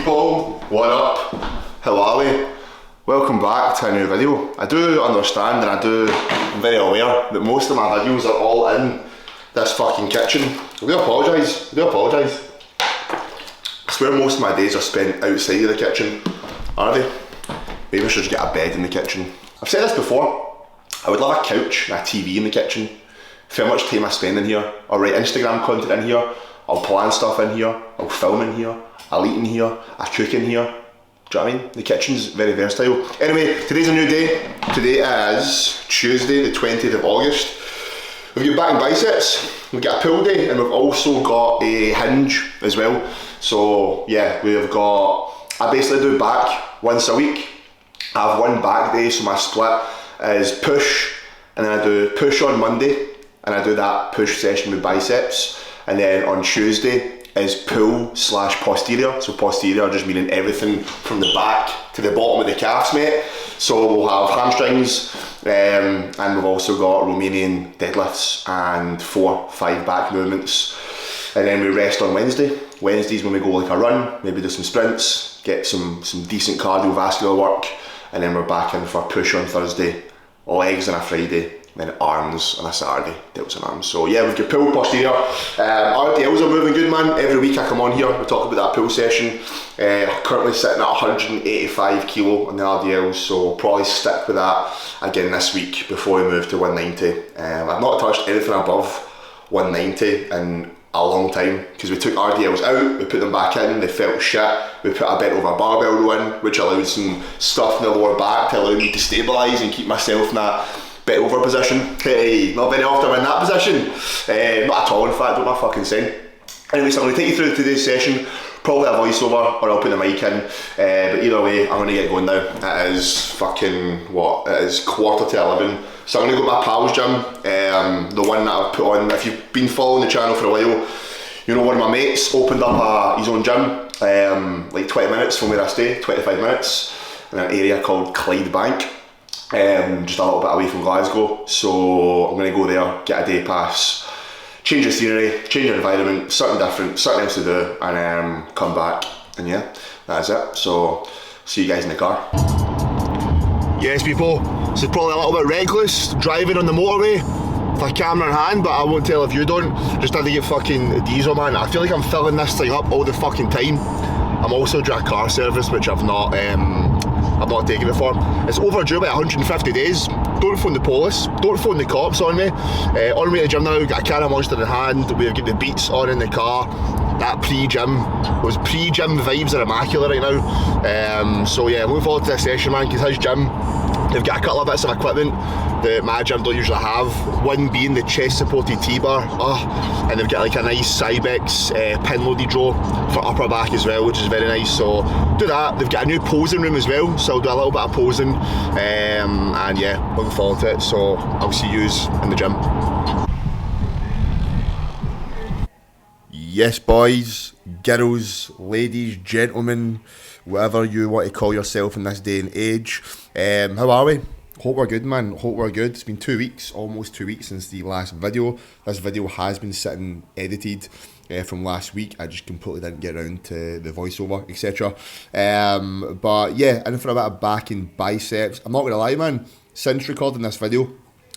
people, what up? How are we? Welcome back to a new video. I do understand and I'm very aware that most of my videos are all in this fucking kitchen. I do apologise, I swear most of my days are spent outside of the kitchen, are they? Maybe I should just get a bed in the kitchen. I've said this before, I would love a couch and a TV in the kitchen. For how much time I spend in here, I'll write Instagram content in here, I'll plan stuff in here, I'll film in here, I'll eat in here, I cook in here. Do you know what I mean? The kitchen's very versatile. Anyway, today's a new day. Today is Tuesday, the 20th of August. We've got back and biceps, we've got a pull day, and we've also got a hinge as well. So yeah, I basically do back once a week. I have one back day, so my split is push, and then I do push on Monday, and I do that push session with biceps, and then on Tuesday is pull / posterior. So posterior just meaning everything from the back to the bottom of the calves, mate. So we'll have hamstrings, and we've also got Romanian deadlifts and 4-5 back movements. And then we rest on Wednesday. Wednesdays when we go like a run, maybe do some sprints, get some decent cardiovascular work, and then we're back in for push on Thursday, legs on a Friday, then arms on a Saturday, delts and arms. So yeah, we've got pull, posterior. RDLs are moving good, man. Every week I come on here, we talk about that pull session. Currently sitting at 185 kilo on the RDLs, so probably stick with that again this week before we move to 190. I've not touched anything above 190 in a long time, because we took RDLs out, we put them back in, they felt shit. We put a bent over barbell row in, which allowed some stuff in the lower back to allow me to stabilise and keep myself in that bent over position. Hey, not very often I'm in that position. Not at all, in fact, don't know what I'm fucking saying. Anyway, so I'm going to take you through today's session, probably a voiceover, or I'll put the mic in, but either way, I'm going to get going now. It is fucking, it is 10:45. So I'm going to go to my pal's gym, the one that I've put on. If you've been following the channel for a while, you know one of my mates opened up his own gym, like 20 minutes from where I stay, 25 minutes, in an area called Clydebank. Just a little bit away from Glasgow, so I'm going to go there, get a day pass, change the scenery, change the environment, something different, something else to do, and come back, and yeah, that's it. So see you guys in the car. Yes people, this is probably a little bit reckless, driving on the motorway with a camera in hand, but I won't tell if you don't. Just had to get fucking diesel, man. I feel like I'm filling this thing up all the fucking time. I'm also due a car service, which I've not taken it for. It's overdue by 150 days. Don't phone the police, don't phone the cops on me. On the way to the gym now, got a can of Monster in hand, we've got the beats on in the car. That pre-gym vibes are immaculate right now. So yeah, looking forward to this session, man, because his gym, they've got a couple of bits of equipment that my gym don't usually have. One being the chest supported T-bar, and they've got like a nice Cybex pin loaded row for upper back as well, which is very nice. So do that. They've got a new posing room as well, so I'll do a little bit of posing, and yeah, looking forward to it. So I'll see yous in the gym. Yes boys, girls, ladies, gentlemen, whatever you want to call yourself in this day and age. How are we? Hope we're good, man. Hope we're good. It's been 2 weeks, almost 2 weeks since the last video. This video has been sitting edited from last week. I just completely didn't get around to the voiceover, etc. But yeah, in for a bit of back and biceps. I'm not going to lie, man, since recording this video,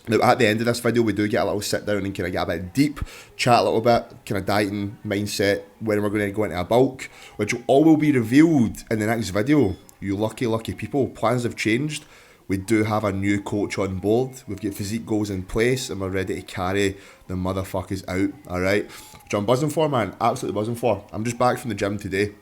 now at the end of this video we do get a little sit down and kind of get a bit deep, chat a little bit, kind of dieting, mindset, when we're going to go into a bulk, which all will be revealed in the next video. You lucky people, plans have changed. We do have a new coach on board, we've got physique goals in place, and we're ready to carry the motherfuckers out, alright? Which I'm buzzing for, man, absolutely buzzing for. I'm just back from the gym today,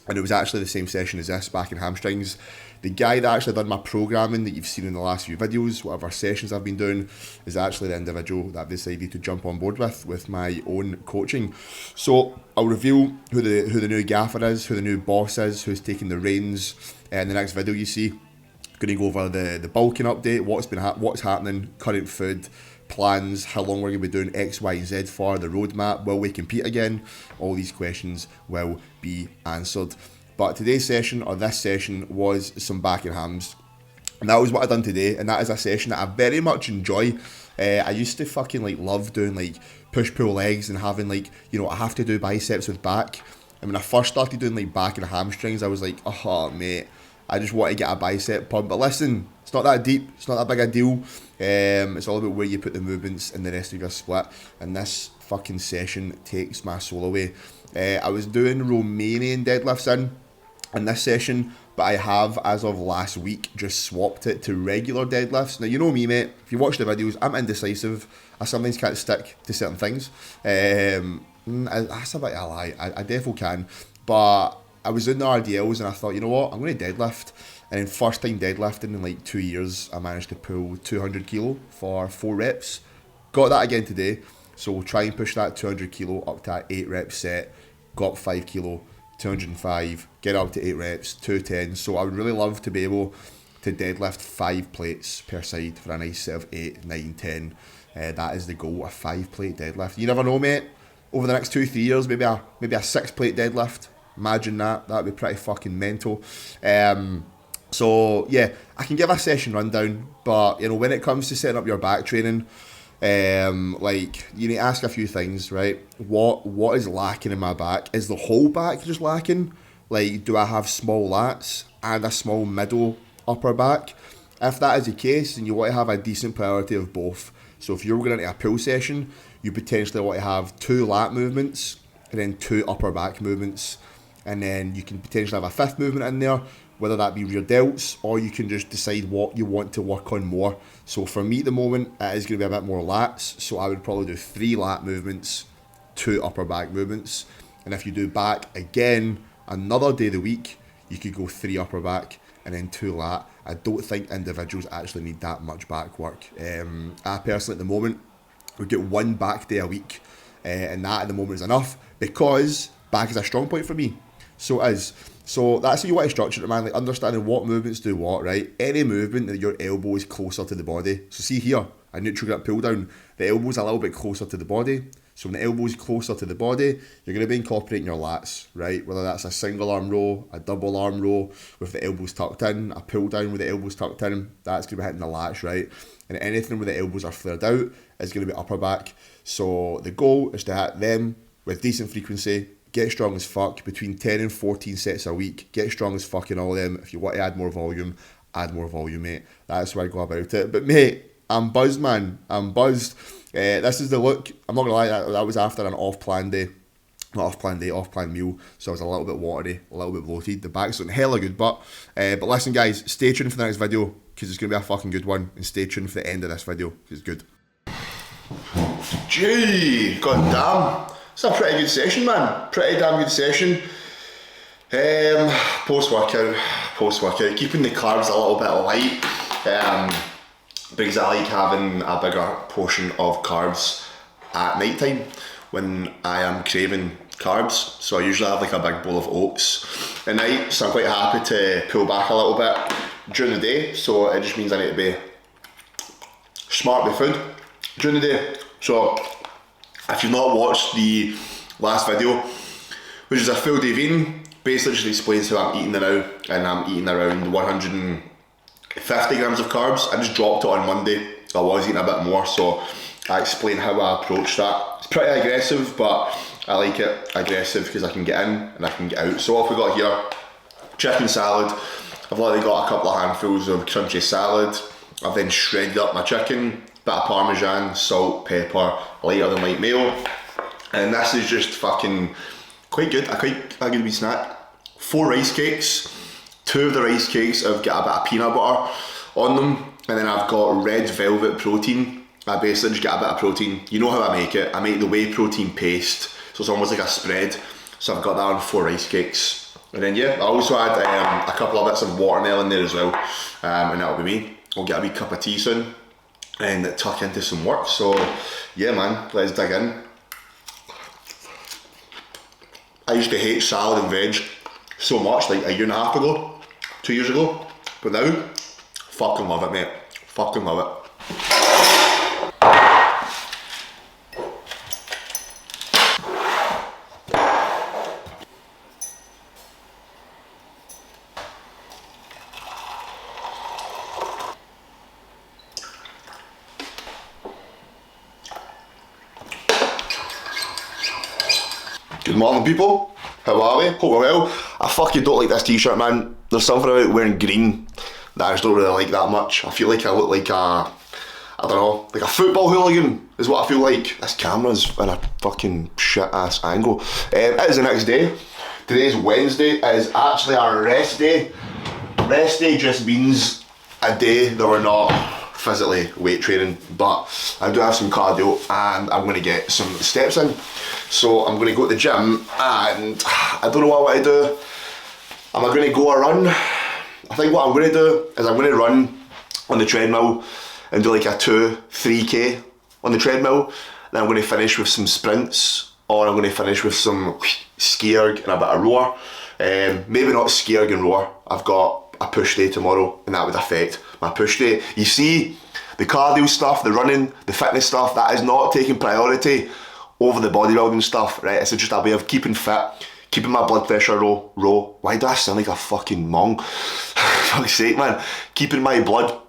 and it was actually the same session as this, back in hamstrings. The guy that actually done my programming that you've seen in the last few videos, whatever sessions I've been doing, is actually the individual that I've decided to jump on board with my own coaching. So I'll reveal who the new gaffer is, who the new boss is, who's taking the reins in the next video you see. Going to go over the bulking update, what's happening, current food, plans, how long we're going to be doing X, Y, and Z for, the roadmap, will we compete again? All these questions will be answered. But today's session, or this session, was some back and hams. And that was what I done today, and that is a session that I very much enjoy. I used to fucking love doing push-pull legs and having I have to do biceps with back. And when I first started doing like back and hamstrings, I was like, oh mate, I just want to get a bicep pump. But listen, it's not that deep, it's not that big a deal. It's all about where you put the movements in the rest of your split. And this fucking session takes my soul away. I was doing Romanian deadlifts in this session, but I have, as of last week, just swapped it to regular deadlifts. Now, you know me, mate. If you watch the videos, I'm indecisive. I sometimes can't stick to certain things. That's a bit of a lie. I definitely can. But I was in the RDLs and I thought, you know what? I'm going to deadlift. And then first time deadlifting in like 2 years, I managed to pull 200 kilo for 4 reps. Got that again today. So we'll try and push that 200 kilo up to that 8 rep set. Got 5 kilo. 205, get up to 8 reps, 210. So I would really love to be able to deadlift 5 plates per side for a nice set of 8, 9, 10. That is the goal, a 5 plate deadlift. You never know, mate. Over the next 2-3 years, maybe a 6 plate deadlift. Imagine that. That would be pretty fucking mental. So yeah, I can give a session rundown, but you know, when it comes to setting up your back training, like you need to ask a few things, right? What is lacking in my back? Is the whole back just lacking? Like, do I have small lats and a small middle upper back? If that is the case, then you want to have a decent priority of both. So if you're going into a pull session, you potentially want to have 2 lat movements and then 2 upper back movements, and then you can potentially have a 5th movement in there, whether that be rear delts, or you can just decide what you want to work on more. So for me at the moment, it is going to be a bit more lats, so I would probably do 3 lat movements, 2 upper back movements, and if you do back again, another day of the week, you could go 3 upper back and then 2 lat. I don't think individuals actually need that much back work. I personally at the moment would get 1 back day a week, and that at the moment is enough, because back is a strong point for me. So it is. So that's how you want to structure it, man. Like understanding what movements do what, right? Any movement that your elbow is closer to the body. So see here, a neutral grip pull down. The elbow's a little bit closer to the body. So when the elbow's closer to the body, you're going to be incorporating your lats, right? Whether that's a single arm row, a double arm row with the elbows tucked in, a pull down with the elbows tucked in, that's going to be hitting the lats, right? And anything where the elbows are flared out is going to be upper back. So the goal is to hit them with decent frequency. Get strong as fuck, between 10 and 14 sets a week. Get strong as fuck in all of them. If you want to add more volume, mate. That's where I go about it. But mate, I'm buzzed, man. I'm buzzed. This is the look. I'm not going to lie, that was after an off-plan day. Not off-plan day, off-plan meal. So I was a little bit watery, a little bit bloated. The back's looking hella good. But listen, guys, stay tuned for the next video, because it's going to be a fucking good one. And stay tuned for the end of this video, because it's good. Gee, god damn. It's a pretty good session, man. Pretty damn good session. Post-workout. Keeping the carbs a little bit light, because I like having a bigger portion of carbs at night time when I am craving carbs. So I usually have like a big bowl of oats at night. So I'm quite happy to pull back a little bit during the day. So it just means I need to be smart with food during the day. So if you've not watched the last video, which is a full day of eating, basically just explains how I'm eating now, and I'm eating around 150 grams of carbs. I just dropped it on Monday. I was eating a bit more, so I explain how I approach that. It's pretty aggressive, but I like it aggressive because I can get in and I can get out. So what we got here, chicken salad. I've already got a couple of handfuls of crunchy salad. I've then shredded up my chicken, bit of parmesan, salt, pepper, lighter than light mayo, and this is just fucking quite good. A good wee snack. 4 rice cakes. 2 of the rice cakes I've got a bit of peanut butter on them, and then I've got red velvet protein. I basically just get a bit of protein. You know how I make it. I make the whey protein paste, so it's almost like a spread. So I've got that on 4 rice cakes, and then yeah, I also add a couple of bits of watermelon there as well, and that'll be me. I'll get a wee cup of tea soon and tuck into some work. So yeah, man, let's dig in. I used to hate salad and veg so much, like a year and a half ago, 2 years ago, but now, fucking love it, mate. Fucking love it. Good morning, people. How are we? Hope we're well. I fucking don't like this t-shirt, man. There's something about wearing green that I just don't really like that much. I feel like I look like I don't know, like a football hooligan is what I feel like. This camera's in a fucking shit ass angle. It is the next day. Today's Wednesday. It is actually our rest day. Rest day just means a day that we're not physically weight training, but I do have some cardio and I'm going to get some steps in. So I'm going to go to the gym and I don't know what I want to do. Am I going to go a run? I think what I'm going to do is I'm going to run on the treadmill and do like a 2-3k on the treadmill. Then I'm going to finish with some sprints, or I'm going to finish with some ski erg and a bit of rower. Maybe not ski erg and rower. I've got a push day tomorrow and that would affect my push day. You see, the cardio stuff, the running, the fitness stuff, that is not taking priority over the bodybuilding stuff, right? It's just a way of keeping fit, keeping my blood pressure low. Why do I sound like a fucking mong? For fuck's sake, man. Keeping my blood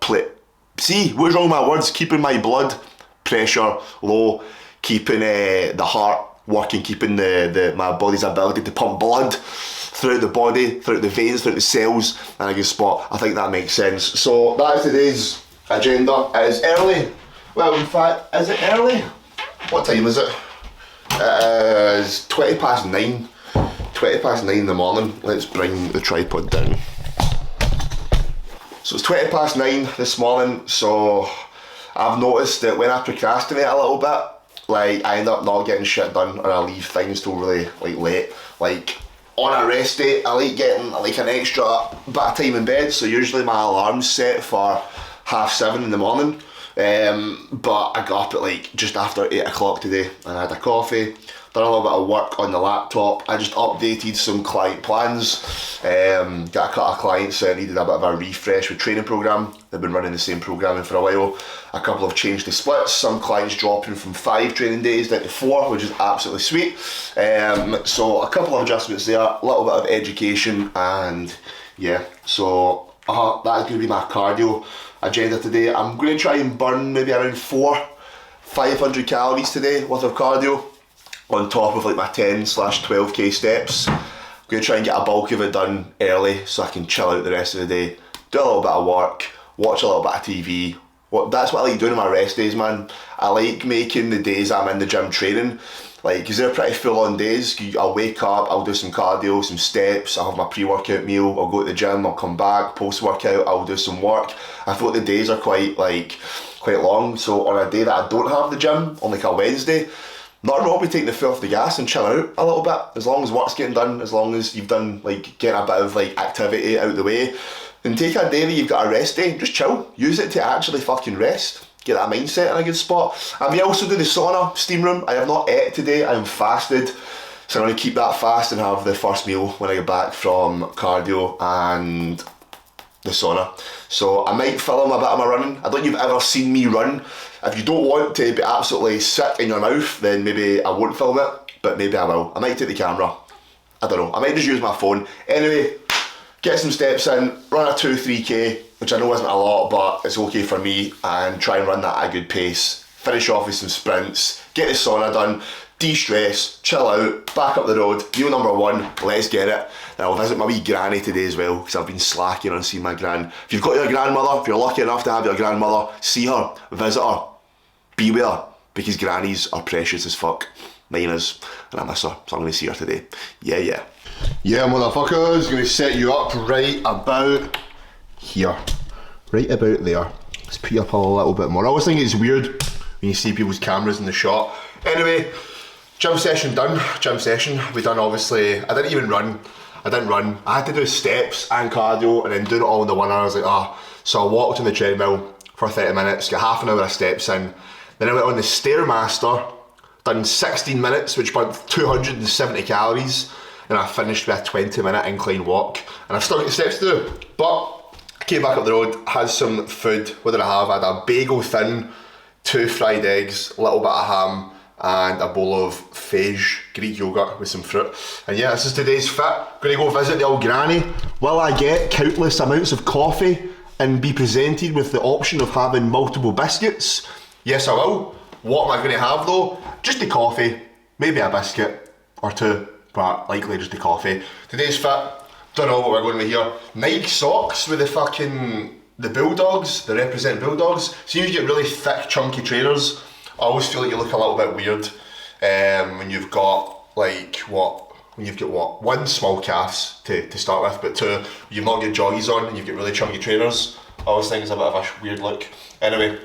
See, what's wrong with my words? Keeping my blood pressure low, keeping the heart working, keeping my body's ability to pump blood throughout the body, throughout the veins, throughout the cells in a good spot. I think that makes sense. So that is today's agenda. It is early. Well, in fact, is it early? What time is it? It is 9:20. 9:20 in the morning. Let's bring the tripod down. So it's 9:20 this morning, so I've noticed that when I procrastinate a little bit, like I end up not getting shit done, or I leave things till really late. Like on a rest day, I like getting like an extra bit of time in bed, so usually my alarm's set for 7:30 in the morning. But I got up at like just after 8 o'clock today and I had a coffee, done a little bit of work on the laptop. I just updated some client plans, got a couple of clients that needed a bit of a refresh with training program. They've been running the same programming for a while. A couple have changed the splits, some clients dropping from 5 training days down to 4, which is absolutely sweet. So a couple of adjustments there, a little bit of education, and yeah, so that is going to be my cardio agenda today. I'm going to try and burn maybe around 500 calories today worth of cardio on top of like my 10/12k steps. I'm going to try and get a bulk of it done early so I can chill out the rest of the day, do a little bit of work, watch a little bit of TV. That's what I like doing on my rest days, man. I like making the days I'm in the gym training, like, because they're pretty full on days. I'll wake up, I'll do some cardio, some steps, I'll have my pre-workout meal, I'll go to the gym, I'll come back, post-workout, I'll do some work. I feel like the days are quite long, so on a day that I don't have the gym, on like a Wednesday, nothing wrong with taking the foot off the gas and chilling out a little bit, as long as work's getting done, as long as you've done, like, getting a bit of like activity out of the way. And take a day that you've got a rest day, just chill, use it to actually fucking rest. Get that mindset in a good spot. I may also do the sauna, steam room. I have not ate today, I am fasted. So I'm going to keep that fast and have the first meal when I get back from cardio and the sauna. So I might film a bit of my running. I don't think you've ever seen me run. If you don't want to be absolutely sick in your mouth, then maybe I won't film it, but maybe I will. I might take the camera. I don't know. I might just use my phone. Anyway, get some steps in, run a 2-3k, which I know isn't a lot, but it's okay for me, and try and run that at a good pace. Finish off with some sprints, get the sauna done, de-stress, chill out, back up the road. Meal number 1, let's get it. Then I'll visit my wee granny today as well, because I've been slacking on seeing my gran. If you've got your grandmother, if you're lucky enough to have your grandmother, see her, visit her, be with her, because grannies are precious as fuck. Mine is, and I miss her, so I'm going to see her today. Yeah. Yeah, motherfuckers, going to set you up right about here. Right about there. Let's put you up a little bit more. I always think it's weird when you see people's cameras in the shot. Anyway, gym session done. We done, obviously. I didn't run. I had to do steps and cardio and then do it all in the 1 hour. I was like, So I walked on the treadmill for 30 minutes, got half an hour of steps in. Then I went on the Stairmaster, done 16 minutes, which burnt 270 calories. And I finished with a 20-minute incline walk. And I've still got the steps to do. But I came back up the road, had some food. What did I have? I had a bagel thin, 2 fried eggs, a little bit of ham, and a bowl of Fage Greek yogurt with some fruit. And yeah, this is today's fit. Gonna go visit the old granny. Will I get countless amounts of coffee and be presented with the option of having multiple biscuits? Yes, I will. What am I gonna have though? Just the coffee, maybe a biscuit or 2. but likely just the coffee. Today's fit, don't know what we're going with here. Nike socks with the Bulldogs, the represent Bulldogs. So you get really thick, chunky trainers. I always feel like you look a little bit weird when you've got one, small calves to start with, but two, you've not got joggies on and you've got really chunky trainers. I always think it's a bit of a weird look. Anyway,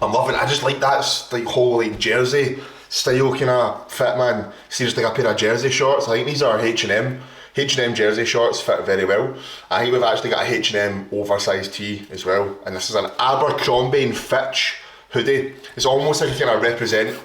I'm loving it. I just like that like whole like jersey style kind of fit, man. See, just like a pair of jersey shorts. I think these are H&M. H&M jersey shorts fit very well. I think we've actually got a H&M oversized tee as well. And this is an Abercrombie and Fitch hoodie. It's almost like a kind of represent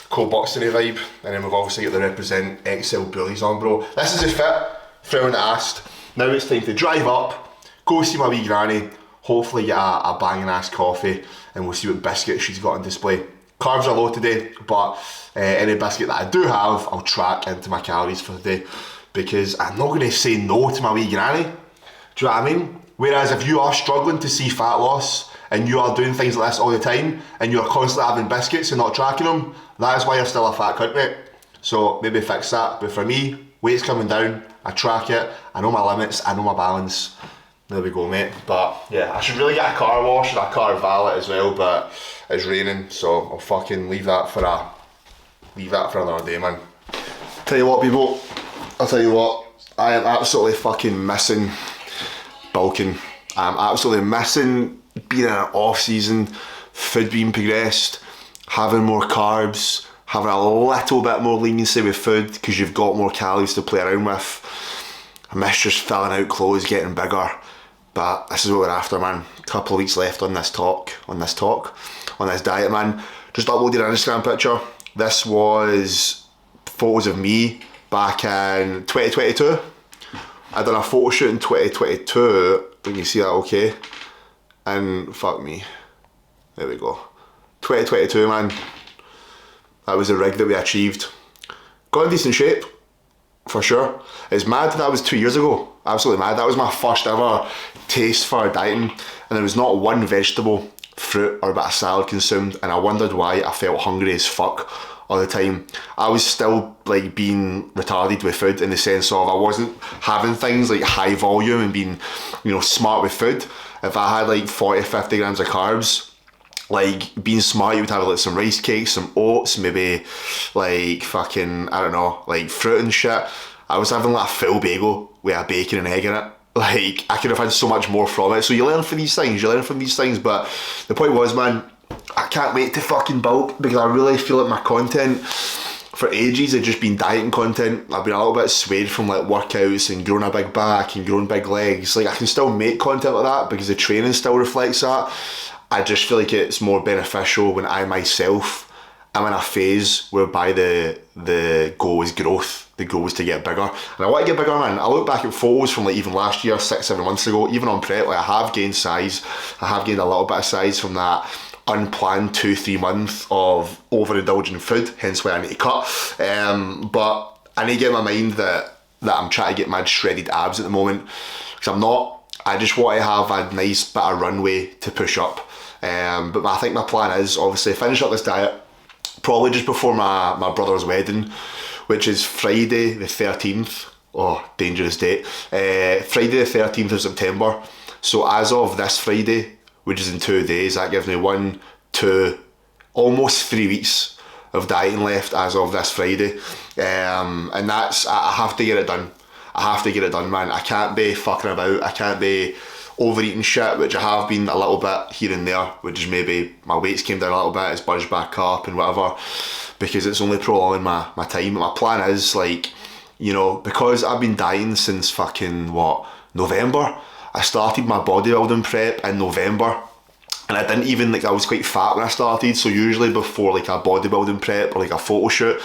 Cole Buxton vibe. And then we've obviously got the represent XL Bullies on, bro. This is a fit for everyone that asked. Now it's time to drive up, go see my wee granny, hopefully get a banging ass coffee, and we'll see what biscuits she's got on display. Carbs are low today, but any biscuit that I do have, I'll track into my calories for the day, because I'm not going to say no to my wee granny. Do you know what I mean? Whereas if you are struggling to see fat loss, and you are doing things like this all the time, and you are constantly having biscuits and not tracking them, that is why you're still a fat cunt, mate. So maybe fix that. But for me, weight's coming down, I track it, I know my limits, I know my balance. There we go, mate. But yeah, I should really get a car wash and a car valet as well, but it's raining, so I'll fucking leave that for another day, man. Tell you what, people, I'll tell you what, I am absolutely fucking missing bulking. I'm absolutely missing being in an off season, food being progressed, having more carbs, having a little bit more leniency with food because you've got more calories to play around with. I miss just filling out clothes, getting bigger. But this is what we're after, man. A couple of weeks left on this diet, man. Just uploaded an Instagram picture. This was photos of me back in 2022. I done a photo shoot in 2022. Can you see that okay? And fuck me. There we go. 2022, man. That was the rig that we achieved. Got in decent shape, for sure. It's mad that was 2 years ago. Absolutely mad. That was my first ever taste for dieting, and there was not one vegetable, fruit or bit of salad consumed, and I wondered why I felt hungry as fuck all the time. I was still like being retarded with food in the sense of I wasn't having things like high volume and being, you know, smart with food. If I had like 40-50 grams of carbs, like being smart, you would have like some rice cakes, some oats, maybe like fucking, I don't know, like fruit and shit. I was having like a full bagel with a bacon and egg in it. Like, I could have had so much more from it. So you learn from these things, but the point was, man, I can't wait to fucking bulk because I really feel like my content for ages had just been dieting content. I've been a little bit swayed from like workouts and growing a big back and growing big legs. Like, I can still make content like that because the training still reflects that. I just feel like it's more beneficial when I myself am in a phase whereby the goal is growth. The goal is to get bigger. And I want to get bigger, man. I look back at photos from like even last year, 6-7 months ago, even on prep, like I have gained size. I have gained a little bit of size from that unplanned 2-3 months of overindulging food, hence why I need to cut. But I need to get in my mind that I'm trying to get mad shredded abs at the moment, because I'm not. I just want to have a nice bit of runway to push up. But I think my plan is obviously finish up this diet probably just before my brother's wedding, which is Friday the 13th. Oh, dangerous date. Friday the 13th of September. So as of this Friday, which is in 2 days, that gives me 1, 2, almost 3 weeks of dieting left as of this Friday. And that's, I have to get it done. I have to get it done, man. I can't be fucking about. I can't be overeating shit, which I have been a little bit here and there, which is maybe my weight's came down a little bit, it's budged back up and whatever, because it's only prolonging my time. My plan is, like, you know, because I've been dieting since fucking, November. I started my bodybuilding prep in November, and I didn't even, like, I was quite fat when I started, so usually before like a bodybuilding prep or like a photo shoot,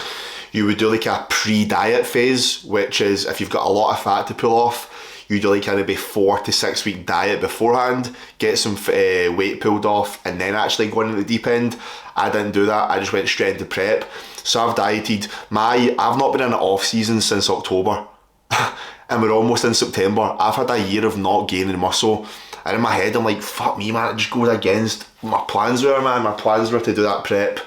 you would do like a pre-diet phase, which is if you've got a lot of fat to pull off, you do like kind of be 4 to 6 week diet beforehand, get some weight pulled off, and then actually go into the deep end. I didn't do that. I just went straight into prep. So I've dieted. I've not been in an off season since October, and we're almost in September. I've had a year of not gaining muscle, and in my head I'm like, fuck me, man. It just goes against my plans were, man. My plans were to do that prep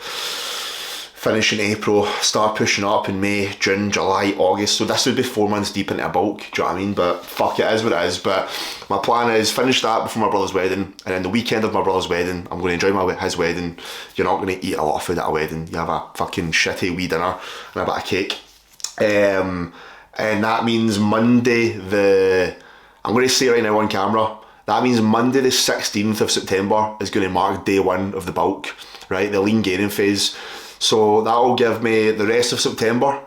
finish in April, start pushing up in May, June, July, August. So this would be 4 months deep into a bulk, do you know what I mean? But fuck, it is what it is. But my plan is finish that before my brother's wedding, and then the weekend of my brother's wedding, I'm going to enjoy his wedding. You're not going to eat a lot of food at a wedding. You have a fucking shitty wee dinner and a bit of cake. And that means Monday I'm going to say right now on camera, that means Monday the 16th of September is going to mark day one of the bulk, right? The lean gaining phase. So that will give me the rest of September,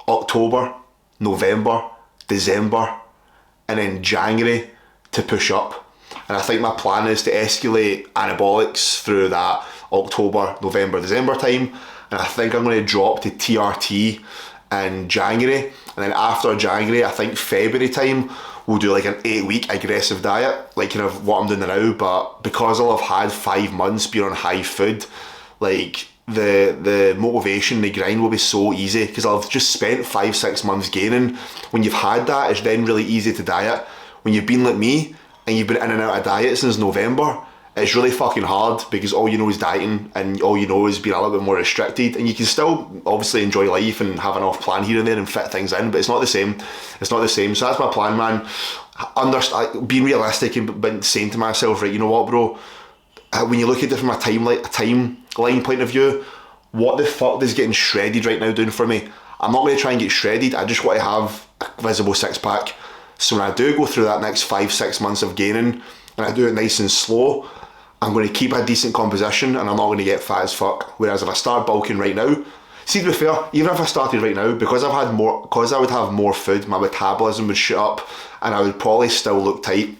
October, November, December, and then January to push up. And I think my plan is to escalate anabolics through that October, November, December time. And I think I'm going to drop to TRT in January. And then after January, I think February time, we'll do like an 8-week aggressive diet, like kind of what I'm doing now. But because I'll have had 5 months being on high food, like the motivation, the grind will be so easy because I'll have just spent 5-6 months gaining. When you've had that, it's then really easy to diet. When you've been like me and you've been in and out of diet since November, it's really fucking hard because all you know is dieting and all you know is being a little bit more restricted, and you can still obviously enjoy life and have an off plan here and there and fit things in, but it's not the same. It's not the same. So that's my plan, man. Being realistic and saying to myself, right, you know what, bro, when you look at it from a timeline point of view, what the fuck does getting shredded right now doing for me? I'm not going to try and get shredded. I just want to have a visible six pack. So when I do go through that next 5-6 months of gaining and I do it nice and slow, I'm going to keep a decent composition and I'm not going to get fat as fuck. Whereas if I start bulking right now, see, to be fair, even if I started right now, because I would have more food, my metabolism would shoot up and I would probably still look tight,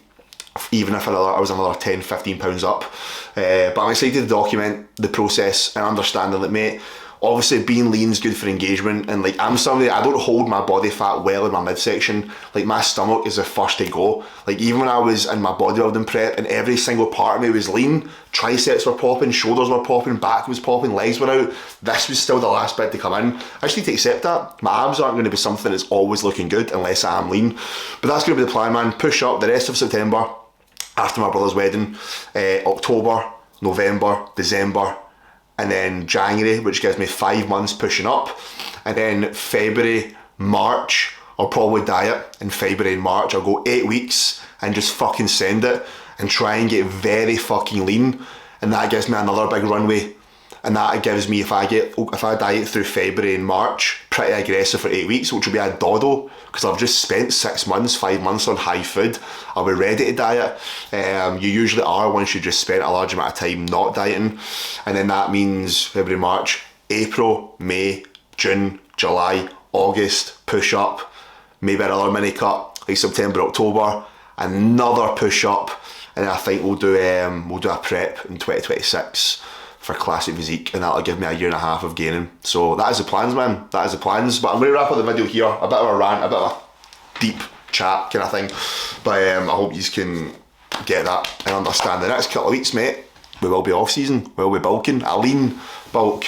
even if I was another 10-15 pounds up. But I'm excited to document the process and understanding that, mate, obviously being lean is good for engagement, and like I'm somebody, I don't hold my body fat well in my midsection. Like my stomach is the first to go. Like even when I was in my bodybuilding prep and every single part of me was lean, triceps were popping, shoulders were popping, back was popping, legs were out, this was still the last bit to come in. I just need to accept that. My abs aren't going to be something that's always looking good unless I am lean. But that's going to be the plan, man. Push up the rest of September after my brother's wedding, October, November, December, and then January, which gives me 5 months pushing up. And then February, March, I'll probably diet. In February and March, I'll go 8 weeks and just fucking send it and try and get very fucking lean. And that gives me another big runway. And that gives me, if I diet through February and March, pretty aggressive for 8 weeks, which will be a doddle, because I've just spent 6 months, 5 months on high food. I'll be ready to diet. You usually are once you just spent a large amount of time not dieting. And then that means February, March, April, May, June, July, August, push up, maybe another mini cut, like September, October, another push up, and I think we'll do a prep in 2026. For classic physique, and that'll give me a year and a half of gaining. So that is the plans, man. That is the plans. But I'm going to wrap up the video here. A bit of a rant, a bit of a deep chat kind of thing. But I hope you can get that and understand. The next couple of weeks, mate, we will be off season. We'll be bulking. A lean bulk.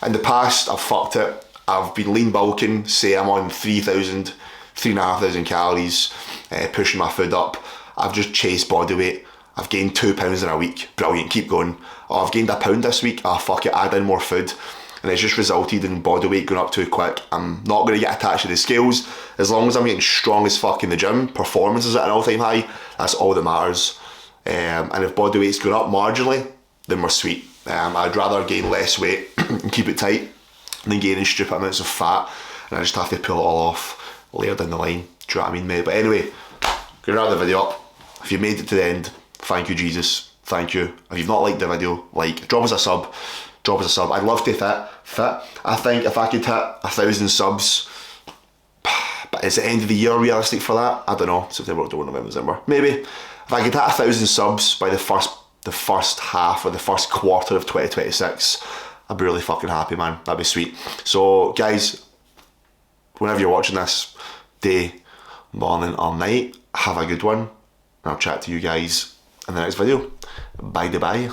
In the past, I've fucked it. I've been lean bulking. Say I'm on 3,000, 3,500 calories, pushing my food up. I've just chased body weight. I've gained 2 pounds in a week. Brilliant, keep going. Oh, I've gained a pound this week. Oh, fuck it, add in more food. And it's just resulted in body weight going up too quick. I'm not going to get attached to the scales. As long as I'm getting strong as fuck in the gym, performance is at an all-time high, that's all that matters. And if body weight's going up marginally, then we're sweet. I'd rather gain less weight and keep it tight than gaining stupid amounts of fat. And I just have to pull it all off later down the line. Do you know what I mean, mate? But anyway, gonna wrap the video up. If you made it to the end, thank you, Jesus. Thank you. If you've not liked the video, drop us a sub. Drop us a sub. I'd love to fit. I think if I could hit 1,000 subs, but is the end of the year realistic for that? I don't know. September, October, November, December. Maybe. If I could hit 1,000 subs by the first half or the first quarter of 2026, I'd be really fucking happy, man. That'd be sweet. So, guys, whenever you're watching this, day, morning, or night, have a good one. I'll chat to you guys in the next video. Bye.